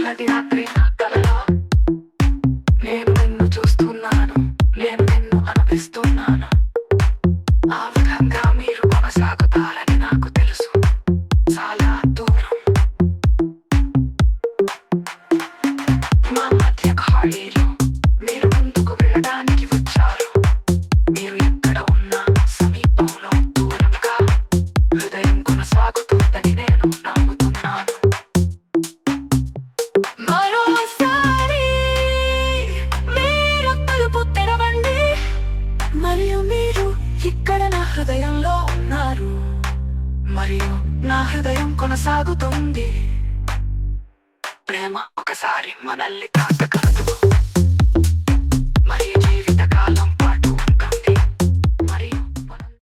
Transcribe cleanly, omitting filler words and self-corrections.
చల్లటి రాత్రి నా కలలో నేను నిన్ను చూస్తున్నాను, నేను నిన్ను అనిపిస్తున్నాను. ఆ విధంగా మీరు కొనసాగుతారని నాకు తెలుసు. చాలా దూరం మా మధ్య ఖాళీలు మీరు ముందుకు వెళ్ళడానికి వచ్చారు. మీరు ఎక్కడ ఉన్నా సమీపంలో దూరంగా హృదయం కొనసాగుతుందని నేను నమ్ముతున్నాను. మరోసారి మీరు తలుపు తెరవండి, మరియు మీరు ఇక్కడ నా హృదయంలో ఉన్నారు, మరియు నా హృదయం కొనసాగుతుంది. ప్రేమ ఒకసారి మనల్ని